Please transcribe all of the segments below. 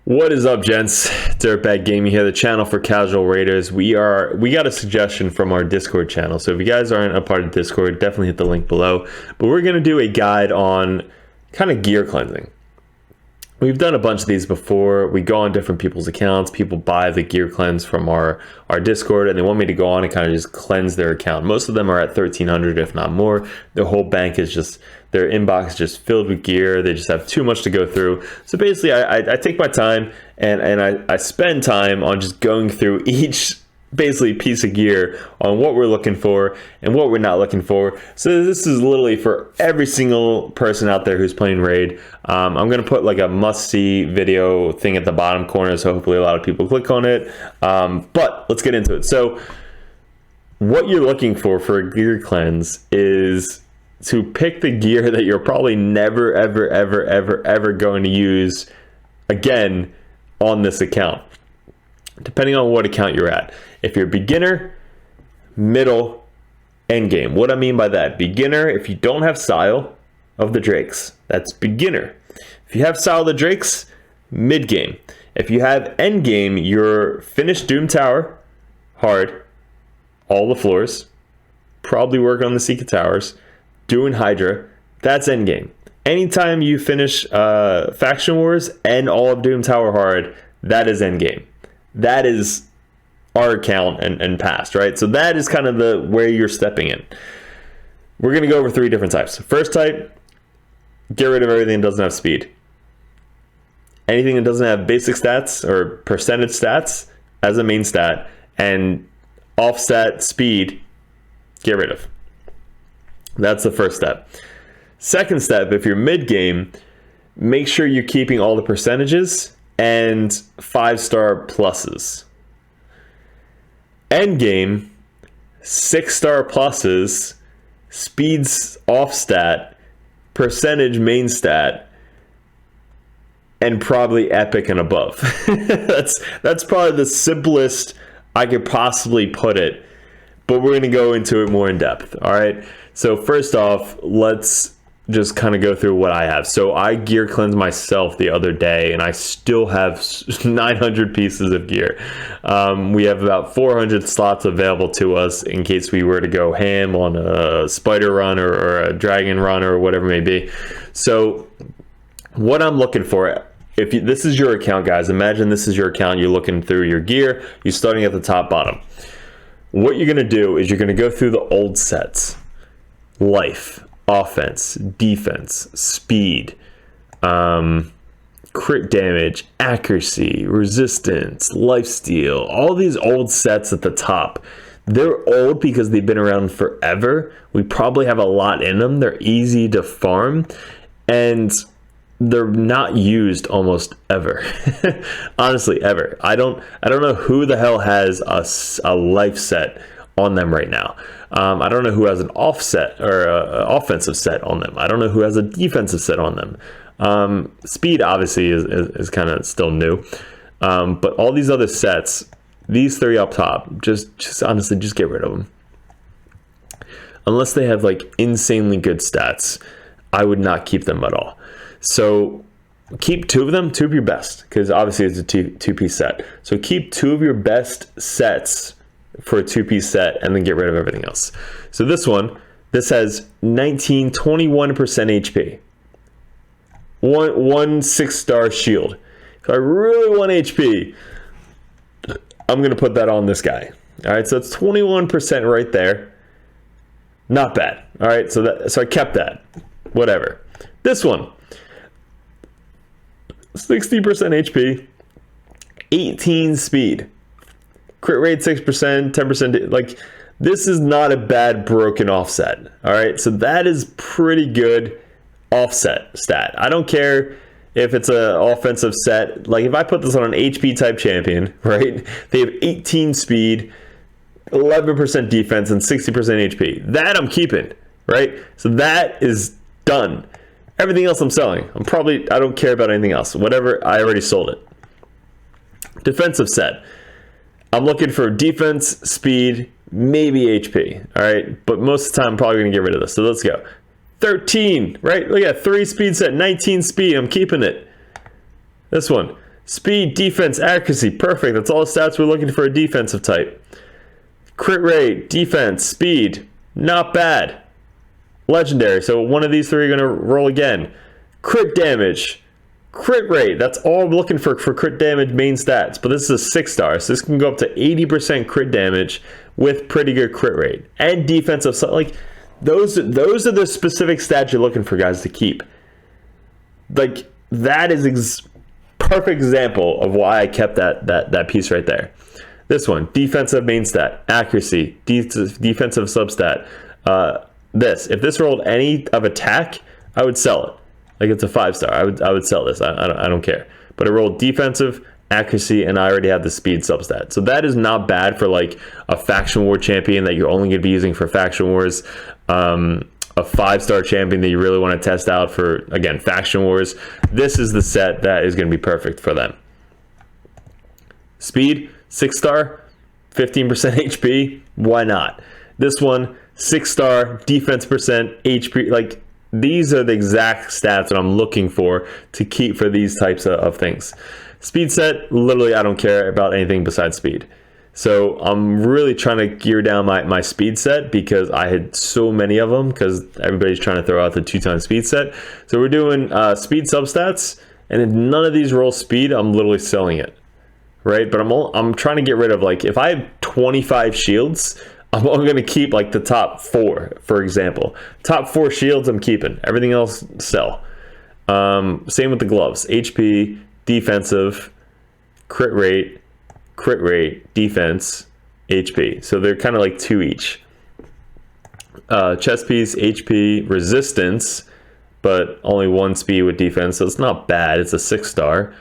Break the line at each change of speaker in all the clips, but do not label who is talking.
What is up, gents? DirtBag Gaming here, the channel for casual raiders. We got a suggestion from our Discord channel, so if you guys aren't a part of Discord, definitely hit the link below. But we're gonna do a guide on kind of gear cleansing. We've done a bunch of these before. We go on different people's accounts. People buy the gear cleanse from our Discord, and they want me to go on and kind of just cleanse their account. Most of them are at 1,300, if not more. Their whole bank is just, their inbox is just filled with gear. They just have too much to go through. So basically, I take my time and I spend time on just going through each basically piece of gear on what we're looking for and what we're not looking for. So this is literally for every single person out there who's playing raid. I'm gonna put like a must-see video thing at the bottom corner, so hopefully a lot of people click on it. But let's get into it. So what you're looking for a gear cleanse is to pick the gear that you're probably never ever going to use again on this account, depending on what account you're at. If you're beginner, middle, end game. What I mean by that, beginner, if you don't have style of the Drakes, that's beginner. If you have style of the Drakes, mid game. If you have end game, you're finished Doom Tower, hard, all the floors, probably work on the Secret Towers, doing Hydra, that's end game. Anytime you finish Faction Wars and all of Doom Tower hard, that is end game. That is our account and past, right? So that is kind of the where you're stepping in. We're going to go over three different types. First type, get rid of everything that doesn't have speed. Anything that doesn't have basic stats or percentage stats as a main stat and offset speed, get rid of. That's the first step. Second step, if you're mid game, make sure you're keeping all the percentages and 5-star pluses. End game, 6-star pluses, speeds off stat, percentage main stat, and probably epic and above. that's probably the simplest I could possibly put it, but we're gonna go into it more in depth. All right. So first off, let's just kind of go through what I have. So I gear cleansed myself the other day, and I still have 900 pieces of gear. We have about 400 slots available to us in case we were to go ham on a spider run or a dragon run or whatever it may be. So what I'm looking for, this is your account, guys, imagine this is your account, you're looking through your gear, you're starting at the top bottom. What you're gonna do is you're gonna go through the old sets. Life, offense, defense, speed, crit damage, accuracy, resistance, lifesteal, all these old sets at the top. They're old because they've been around forever. We probably have a lot in them. They're easy to farm and they're not used almost ever. Honestly, ever. I don't know who the hell has a life set on them right now. I don't know who has an offset or an offensive set on them. I don't know who has a defensive set on them. Speed obviously is kind of still new, but all these other sets, these three up top, just honestly, just get rid of them. Unless they have like insanely good stats, I would not keep them at all. So keep two of them, two of your best, because obviously it's a two-piece set. So keep two of your best sets for a two-piece set and then get rid of everything else. So this has 21% HP. One 6-star shield. If I really want HP, I'm gonna put that on this guy. All right, so it's 21% right there. Not bad. All right, so I kept that. Whatever. This one, 60% HP, 18 speed. Crit rate 6%, 10%. Like, this is not a bad broken offset. All right, so that is pretty good offset stat. I don't care if it's an offensive set. Like, if I put this on an HP type champion, right? They have 18 speed, 11% defense, and 60% HP. That I'm keeping, right? So that is done. Everything else I'm selling. I don't care about anything else. Whatever, I already sold it. Defensive set. I'm looking for defense, speed, maybe HP, all right? But most of the time, I'm probably going to get rid of this. So let's go. 13, right? Look at 3 speed set, 19 speed. I'm keeping it. This one, Speed, defense, accuracy, perfect. That's all the stats we're looking for a defensive type. Crit rate, defense, speed, not bad. Legendary, so one of these three are gonna roll again. Crit damage, crit rate, that's all I'm looking for crit damage main stats, but this is a 6-star, so this can go up to 80% crit damage with pretty good crit rate. And defensive, like, those are the specific stats you're looking for guys to keep. Like, that is perfect example of why I kept that piece right there. This one, defensive main stat, accuracy, defensive substat. If this rolled any of attack, I would sell it. Like, it's a 5-star. I would sell this. I don't care. But it rolled defensive, accuracy, and I already have the speed substat. So that is not bad for like a faction war champion that you're only going to be using for faction wars. A 5-star champion that you really want to test out for, again, faction wars. This is the set that is going to be perfect for them. Speed, 6-star, 15% HP. Why not? This one, 6-star, defense percent, HP. Like, these are the exact stats that I'm looking for to keep for these types of things. Speed set, literally, I don't care about anything besides speed. So I'm really trying to gear down my speed set because I had so many of them because everybody's trying to throw out the 2x speed set. So we're doing speed substats, and if none of these roll speed, I'm literally selling it, right? But I'm trying to get rid of, like, if I have 25 shields, I'm only going to keep like the top 4, for example. Top 4 shields I'm keeping. Everything else, sell. Same with the gloves. HP, defensive, crit rate, defense, HP. So they're kind of like 2 each. Chest piece, HP, resistance, but only 1 speed with defense. So it's not bad. It's a 6-star.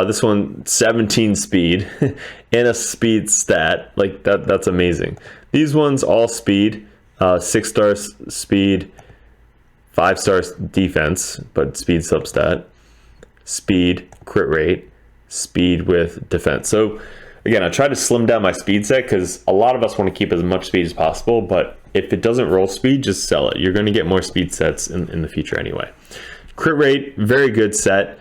This one, 17 speed and a speed stat. Like, that's amazing. These ones all speed, 6-star speed, 5-star defense, but speed substat, speed, crit rate, speed with defense. So again, I try to slim down my speed set because a lot of us want to keep as much speed as possible, but if it doesn't roll speed, just sell it. You're going to get more speed sets in the future anyway. Crit rate, very good set.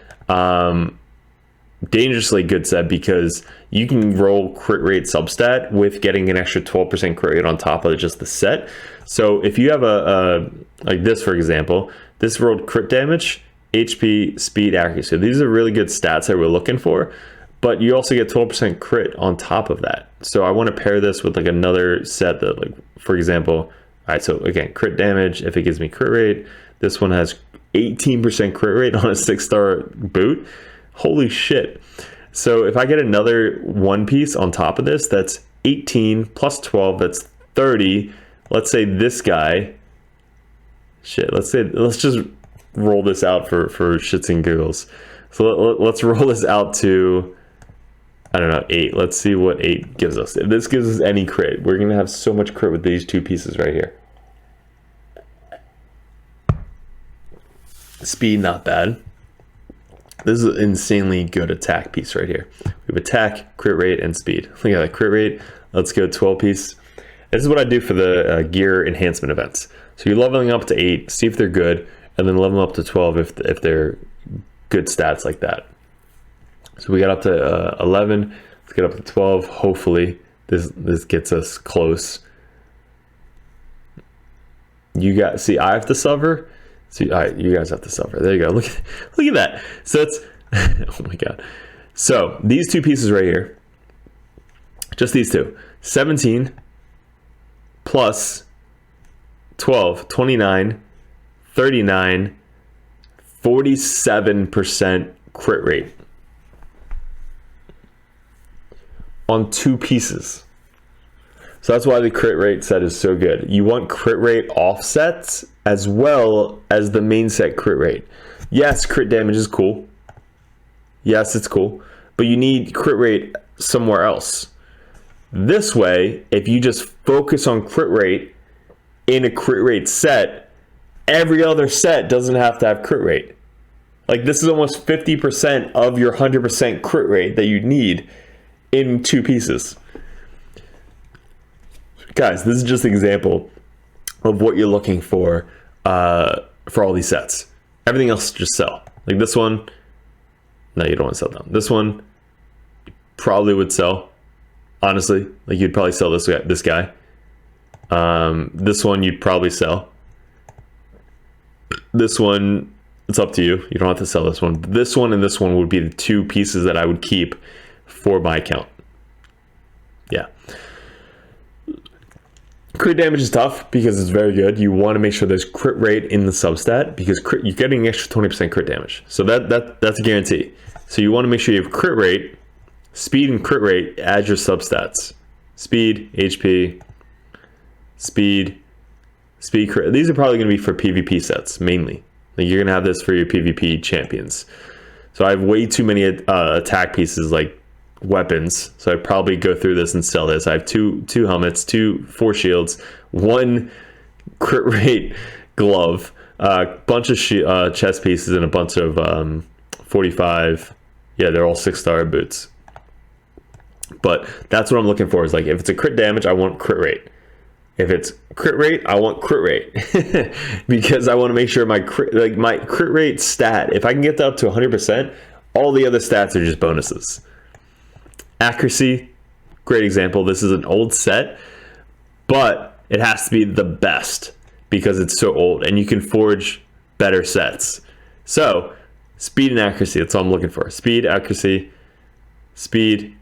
Dangerously good set because you can roll crit rate substat with getting an extra 12% crit rate on top of just the set. So if you have a like this, for example, this rolled crit damage, HP, speed, accuracy. These are really good stats that we're looking for, but you also get 12% crit on top of that. So I want to pair this with like another set that, like, for example, all right, so again, crit damage, if it gives me crit rate, this one has 18% crit rate on a 6-star boot. Holy shit. So if I get another one piece on top of this, that's 18 plus 12, that's 30. Let's say this guy, let's just roll this out for shits and giggles. So let's roll this out to, I don't know, 8. Let's see what 8 gives us. If this gives us any crit, we're gonna have so much crit with these 2 pieces right here. Speed, not bad. This is an insanely good attack piece right here. We have attack, crit rate, and speed. Look at that crit rate. Let's go 12 piece. This is what I do for the gear enhancement events. So you're leveling up to 8, see if they're good, and then level them up to 12 if they're good stats like that. So we got up to 11. Let's get up to 12. Hopefully this gets us close. See, I have to suffer. See, all right, you guys have to suffer. There you go. Look at that. So it's, oh my God. So these 2 pieces right here, just these 2, 17 plus 12, 29, 39, 47% crit rate on 2 pieces. So that's why the crit rate set is so good. You want crit rate offsets as well as the main set crit rate. Yes, crit damage is cool. Yes, it's cool. But you need crit rate somewhere else. This way, if you just focus on crit rate in a crit rate set, every other set doesn't have to have crit rate. Like, this is almost 50% of your 100% crit rate that you need in 2 pieces. Guys, this is just an example of what you're looking for all these sets. Everything else, just sell. Like this one, No, you don't want to sell down. This one you probably would sell. Honestly, like you'd probably sell this guy. This one you'd probably sell. This one, it's up to you. You don't have to sell this one. This one and this one would be the two pieces that I would keep for my account. Yeah. Crit damage is tough because it's very good. You want to make sure there's crit rate in the substat because you're getting an extra 20% crit damage. So that's a guarantee. So you want to make sure you have crit rate, speed and crit rate as your substats. Speed, HP, speed, crit. These are probably going to be for PvP sets mainly. Like you're going to have this for your PvP champions. So I have way too many attack pieces like weapons, so I'd probably go through this and sell this. I have two helmets, 4 shields, 1 crit rate glove, a bunch of chest pieces, and a bunch of 45. Yeah, they're all 6-star boots. But that's what I'm looking for, is like if it's a crit damage, I want crit rate. If it's crit rate, I want crit rate because I want to make sure my crit rate stat, if I can get that up to 100%, all the other stats are just bonuses. Accuracy, great example. This is an old set, but it has to be the best because it's so old and you can forge better sets. So speed and accuracy, that's all I'm looking for. Speed, accuracy, speed,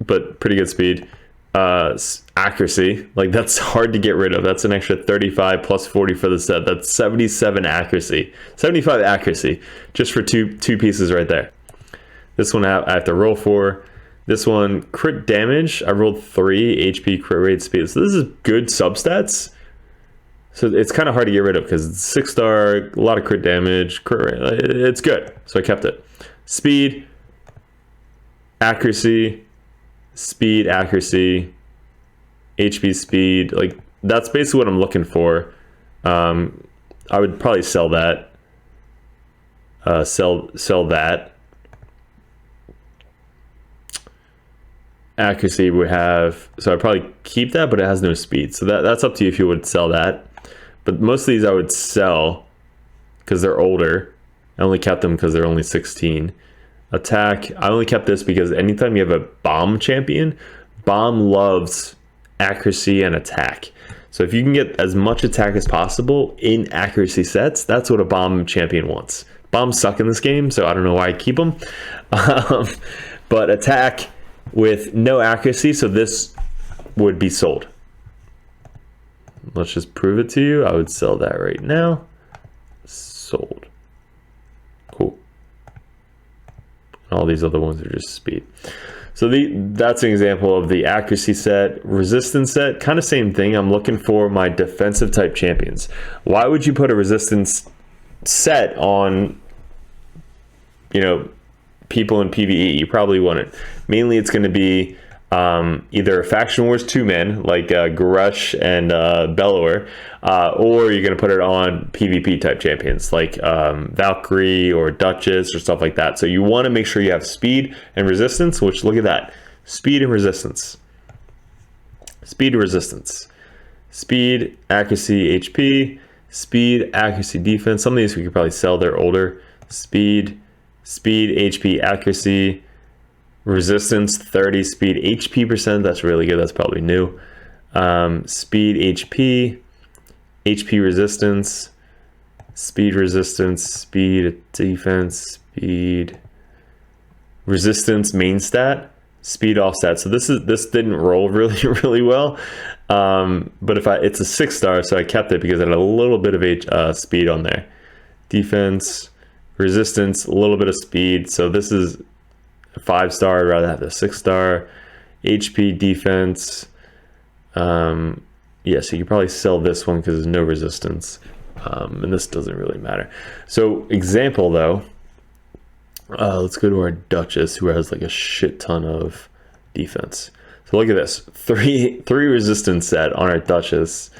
but pretty good speed. Accuracy, like that's hard to get rid of. That's an extra 35 plus 40 for the set. That's 77 accuracy, 75 accuracy just for two pieces right there. This one I have to roll for. This one, crit damage, I rolled 3, HP, crit rate, speed. So this is good substats. So it's kind of hard to get rid of because it's 6-star, a lot of crit damage, crit rate. It's good, so I kept it. Speed, accuracy, speed, accuracy, HP, speed. Like that's basically what I'm looking for. I would probably sell that. Sell that. Accuracy would have, so I'd probably keep that, but it has no speed. So that's up to you if you would sell that. But most of these I would sell because they're older. I only kept them because they're only 16. Attack, I only kept this because anytime you have a bomb champion, bomb loves accuracy and attack. So if you can get as much attack as possible in accuracy sets, that's what a bomb champion wants. Bombs suck in this game, so I don't know why I keep them. But attack with no accuracy, so this would be sold. Let's just prove it to you. I would sell that right now. Sold. Cool. All these other ones are just speed. So that's an example of the accuracy set. Resistance set, kind of same thing. I'm looking for my defensive type champions. Why would you put a resistance set on, people in PvE? You probably wouldn't. Mainly it's going to be either Faction Wars 2-man, like Grush and Bellower, or you're going to put it on PvP type champions, like Valkyrie or Duchess or stuff like that. So you want to make sure you have speed and resistance, which look at that. Speed and resistance. Speed and resistance. Speed, accuracy, HP, speed, accuracy, defense. Some of these we could probably sell, they're older. Speed, HP, accuracy, resistance 30, speed, HP percent. That's really good. That's probably new. Speed, HP resistance, speed resistance, speed defense, speed resistance main stat, speed off stat. So this didn't roll really well. But it's a 6-star, so I kept it because it had a little bit of speed on there. Defense, resistance, a little bit of speed. So this is a 5-star. I'd rather have the 6-star. HP, defense. Yeah, so you could probably sell this one because there's no resistance. And this doesn't really matter. So example though, let's go to our Duchess, who has like a shit ton of defense. So look at this, three resistance set on our Duchess.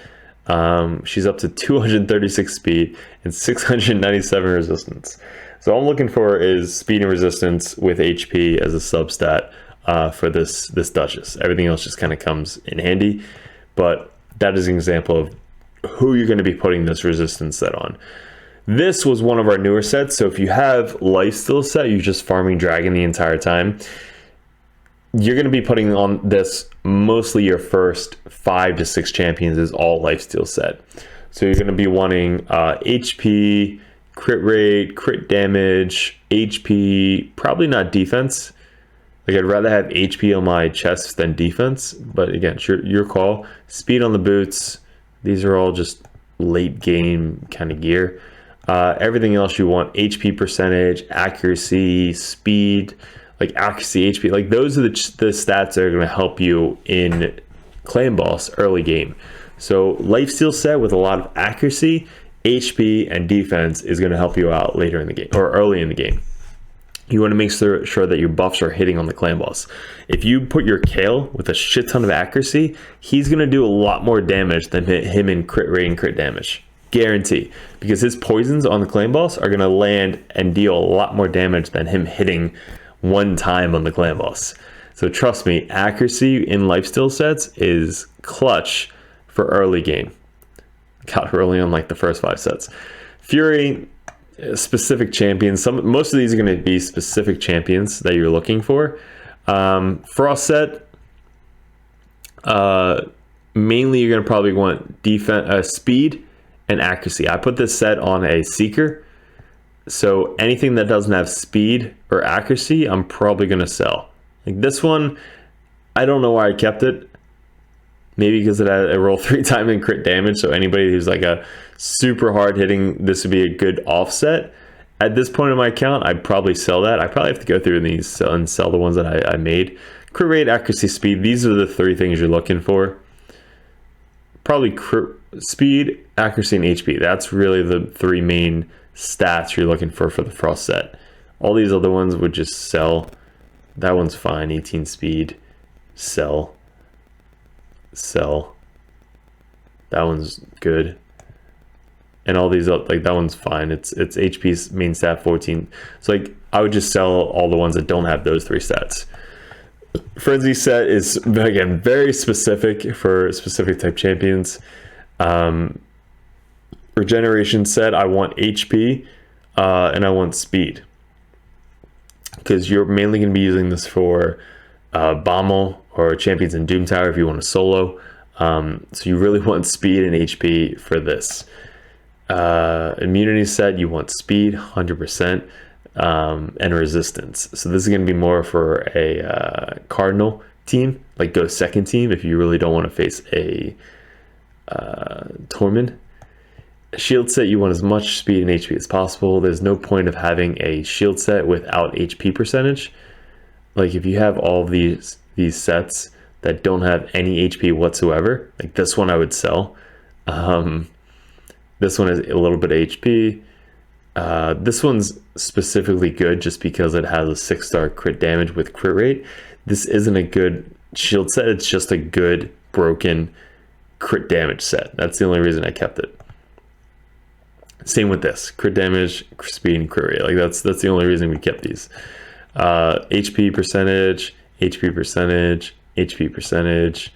She's up to 236 speed and 697 resistance. So all I'm looking for is speed and resistance with HP as a substat for this Duchess. Everything else just kind of comes in handy, but that is an example of who you're going to be putting this resistance set on. This was one of our newer sets. So if you have Lifesteal set, you're just farming Dragon the entire time, you're going to be putting on this mostly your first 5 to 6 champions is all Lifesteal set. So you're going to be wanting HP, crit rate, crit damage, HP, probably not defense. Like I'd rather have HP on my chest than defense, but again, it's your call. Speed on the boots. These are all just late game kind of gear. Everything else you want, HP percentage, accuracy, speed, like accuracy, HP, like those are the stats that are going to help you in Clan Boss early game. So Lifesteal set with a lot of accuracy, HP, and defense is going to help you out later in the game or early in the game. You want to make sure that your buffs are hitting on the Clan Boss. If you put your Kale with a shit ton of accuracy, he's going to do a lot more damage than him in crit rate and crit damage. Guarantee, because his poisons on the Clan Boss are going to land and deal a lot more damage than him hitting one time on the Clan Boss. So trust me, accuracy in Lifesteal sets is clutch for early game. Got early on like the first 5 sets. Fury, specific champions. Most of these are going to be specific champions that you're looking for. Frost set, mainly you're going to probably want defense, speed, and accuracy. I put this set on a Seeker, so anything that doesn't have speed or accuracy, I'm probably going to sell. Like this one, I don't know why I kept it. Maybe because it had a roll 3 times in crit damage, so anybody who's like a super hard hitting, this would be a good offset. At this point in my account, I'd probably sell that. I probably have to go through these and sell the ones that I made. Crit rate, accuracy, speed, these are the 3 things you're looking for. Probably crit, speed, accuracy, and HP. That's really the 3 main stats you're looking for the Frost set. All these other ones would just sell. That one's fine. 18 speed, sell. Sell. That one's good. And all these, like that one's fine. It's HP's main stat 14. So like I would just sell all the ones that don't have those 3 stats. Frenzy set is, again, very specific for specific type champions. Regeneration set, I want HP and I want speed, because you're mainly going to be using this for Bommel or champions in Doom Tower if you want to solo. So you really want speed and HP for this. Immunity set, you want speed 100%. And resistance. So this is going to be more for a Cardinal team, like go second team if you really don't want to face a Tormund. Shield set, you want as much speed and HP as possible. There's no point of having a shield set without HP percentage. Like if you have all of these sets that don't have any HP whatsoever, like this one I would sell. This one has a little bit of HP. This one's specifically good just because it has a 6-star crit damage with crit rate. This isn't a good shield set. It's just a good broken crit damage set. That's the only reason I kept it. Same with this, crit damage, speed, and crit rate. Like that's the only reason we kept these. HP percentage, HP percentage, HP percentage.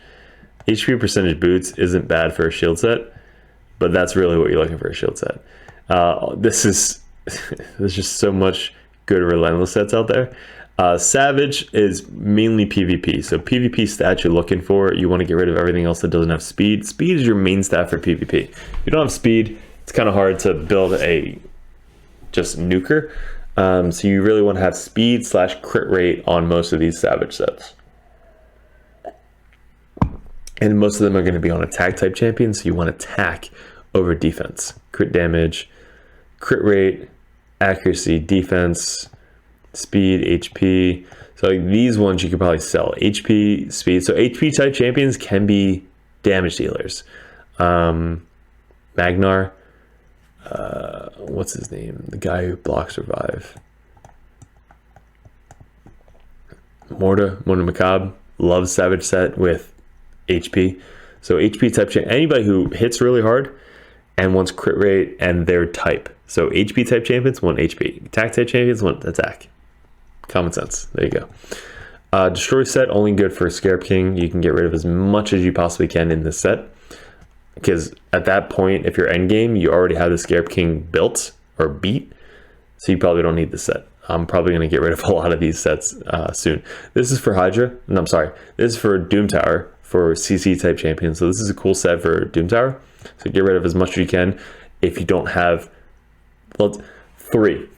HP percentage boots isn't bad for a shield set, but that's really what you're looking for a shield set. There's just so much good relentless sets out there. Savage is mainly PvP. So PvP stats you're looking for, you want to get rid of everything else that doesn't have speed. Speed is your main stat for PvP. If you don't have speed, it's kind of hard to build a just nuker. So you really want to have speed / crit rate on most of these Savage sets. And most of them are going to be on attack type champions. So you want attack over defense. Crit damage, crit rate, accuracy, defense, speed, HP. So like these ones you could probably sell. HP, speed. So HP type champions can be damage dealers. Magnar, what's his name? The guy who blocks revive. Morta Macabre loves Savage set with HP. So HP type anybody who hits really hard and wants crit rate and their type. So HP type champions want HP. Attack type champions want attack. Common sense. There you go. Destroy set, only good for Scarab King. You can get rid of as much as you possibly can in this set, because at that point, if you're endgame, you already have the Scarab King built or beat. So you probably don't need this set. I'm probably going to get rid of a lot of these sets soon. This is for Hydra. No, I'm sorry. This is for Doom Tower for CC type champions. So this is a cool set for Doom Tower. So get rid of as much as you can. If you don't have, well, three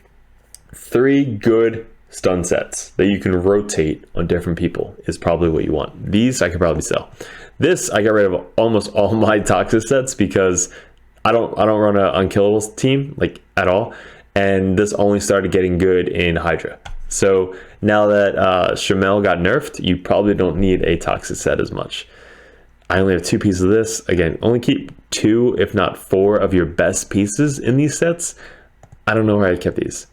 good stun sets that you can rotate on different people is probably what you want. These I could probably sell. This I got rid of almost all my toxic sets because I don't run an unkillables team like at all. And this only started getting good in Hydra. So now that Shamel got nerfed, you probably don't need a toxic set as much. I only have 2 pieces of this. Again, only keep 2, if not 4 of your best pieces in these sets. I don't know where I kept these.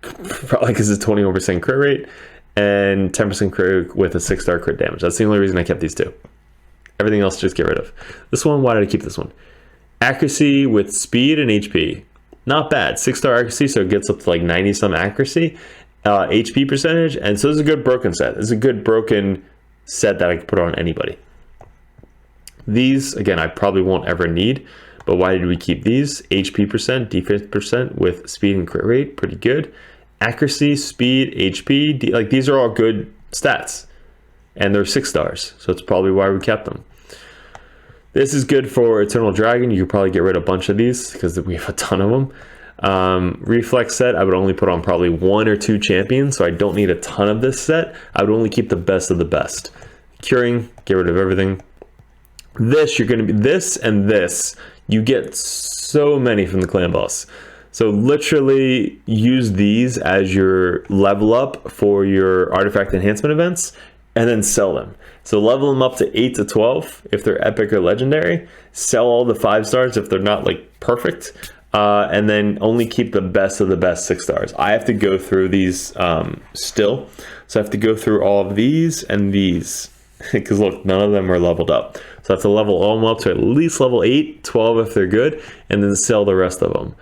Probably because it's 21% crit rate and 10% crit with a 6-star crit damage. That's the only reason I kept these 2. Everything else just get rid of. This one, why did I keep this one? Accuracy with speed and HP. Not bad. 6-star accuracy, so it gets up to like 90 some accuracy. HP percentage, and so this is a good broken set. This is a good broken set that I can put on anybody. These, again, I probably won't ever need, but why did we keep these? HP percent, defense percent with speed and crit rate, pretty good. Accuracy, speed, HP, like these are all good stats, and they're 6 stars, so it's probably why we kept them. This is good for Eternal Dragon. You could probably get rid of a bunch of these because we have a ton of them. Reflex set, I would only put on probably 1 or 2 champions, so I don't need a ton of this set. I would only keep the best of the best. Curing, get rid of everything. This, you're going to be this and this. You get so many from the clan boss. So literally use these as your level up for your artifact enhancement events and then sell them. So level them up to 8 to 12 if they're epic or legendary. Sell all the 5 stars if they're not like perfect. And then only keep the best of the best 6 stars. I have to go through these still. So I have to go through all of these and these. Because look, none of them are leveled up. So I have to level all them up to at least level 8, 12 if they're good, and then sell the rest of them.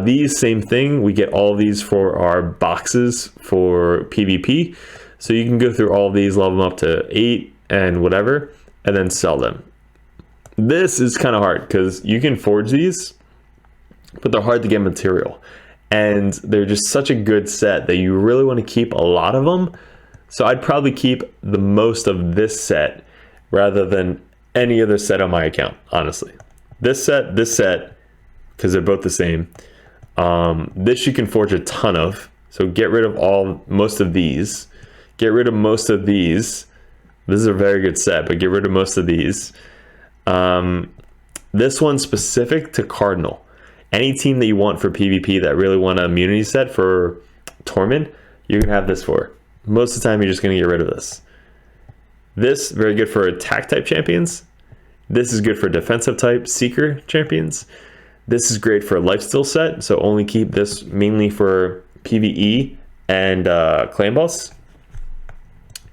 These, same thing. We get all of these for our boxes for PvP. So you can go through all of these, level them up to 8 and whatever, and then sell them. This is kind of hard because you can forge these, but they're hard to get material. And they're just such a good set that you really want to keep a lot of them. So I'd probably keep the most of this set rather than any other set on my account, honestly. This set, because they're both the same. This you can forge a ton of. So get rid of most of these. Get rid of most of these. This is a very good set, but get rid of most of these. This one's specific to Cardinal. Any team that you want for PvP that really want an immunity set for Torment, you're going to have this for. Most of the time, you're just going to get rid of this. This, very good for attack type champions. This is good for defensive type Seeker champions. This is great for a lifesteal set, so only keep this mainly for PvE and clan boss.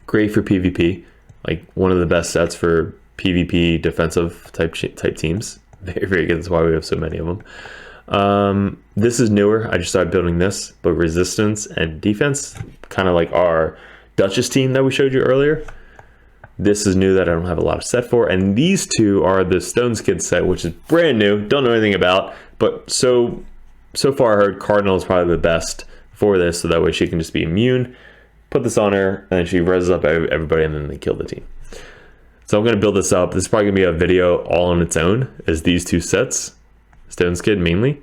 Great for PvP, like one of the best sets for PvP defensive type teams. Very, very good. That's why we have so many of them. This is newer. I just started building this, but resistance and defense, kind of like our Duchess team that we showed you earlier. This is new that I don't have a lot of set for. And these two are the Stone Skid set, which is brand new. Don't know anything about, but so far I heard Cardinal is probably the best for this. So that way she can just be immune. Put this on her and then she reses up everybody and then they kill the team. So I'm going to build this up. This is probably going to be a video all on its own as these two sets. Stone Skid mainly.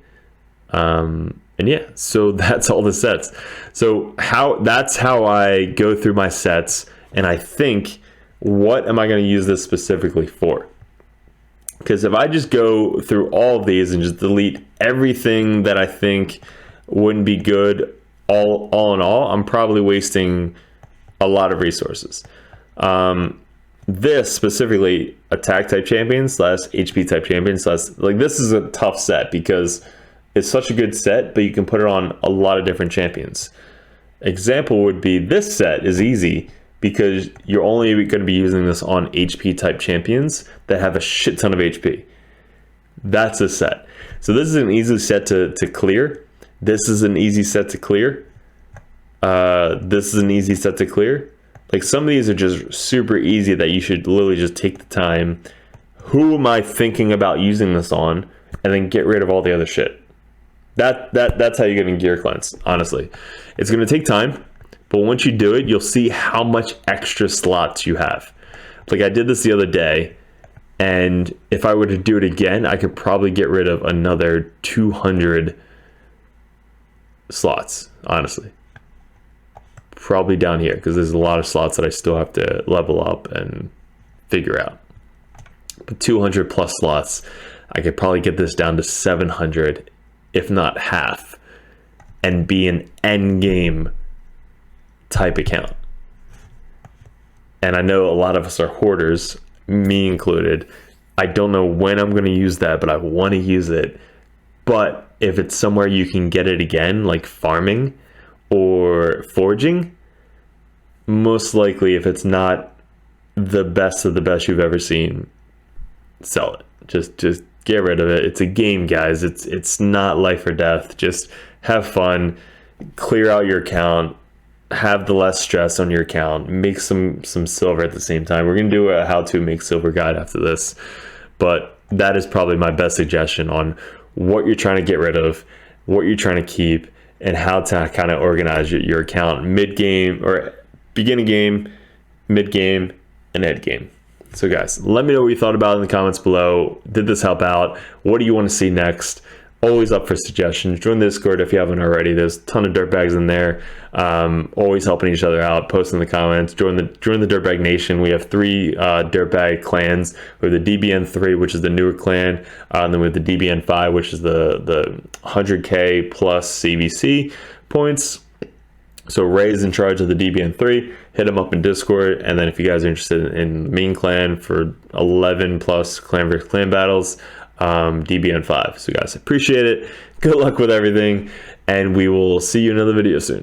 And yeah, so that's all the sets. So that's how I go through my sets and I think, what am I going to use this specifically for? Because if I just go through all of these and just delete everything that I think wouldn't be good all in all, I'm probably wasting a lot of resources. This specifically, attack type champions / HP type champions / like this is a tough set because it's such a good set, but you can put it on a lot of different champions. Example would be this set is easy because you're only going to be using this on HP type champions that have a shit ton of HP. That's a set. So this is an easy set to clear. This is an easy set to clear. This is an easy set to clear. Like some of these are just super easy that you should literally just take the time. Who am I thinking about using this on? And then get rid of all the other shit. That's how you're gonna gear cleanse. Honestly, it's gonna take time, but once you do it, you'll see how much extra slots you have. Like I did this the other day, and if I were to do it again, I could probably get rid of another 200 slots, honestly. Probably down here, because there's a lot of slots that I still have to level up and figure out. But 200 plus slots, I could probably get this down to 700, if not half, and be an end game type account. And I know a lot of us are hoarders, me included. I don't know when I'm going to use that, but I want to use it. But if it's somewhere you can get it again, like farming or foraging, most likely, if it's not the best of the best you've ever seen, sell it. Just get rid of it. It's a game, guys. It's not life or death. Just have fun, clear out your account, have the less stress on your account, make some silver at the same time. We're gonna do a how to make silver guide after this, but that is probably my best suggestion on what you're trying to get rid of, what you're trying to keep, and how to kind of organize your account mid-game or beginning game, mid-game, and end game. So guys, let me know what you thought about it in the comments below. Did this help out? What do you want to see next? Always up for suggestions. Join the Discord if you haven't already. There's a ton of dirtbags in there. Always helping each other out. Post in the comments. Join the Dirtbag Nation. We have 3 dirtbag clans. We have the DBN3, which is the newer clan, and then we have the DBN5, which is the 100k plus CVC points. So Ray's in charge of the DBN3. Hit him up in Discord, and then if you guys are interested in the main clan for 11 plus clan versus clan battles, DBN5. So guys, appreciate it. Good luck with everything, and we will see you in another video soon.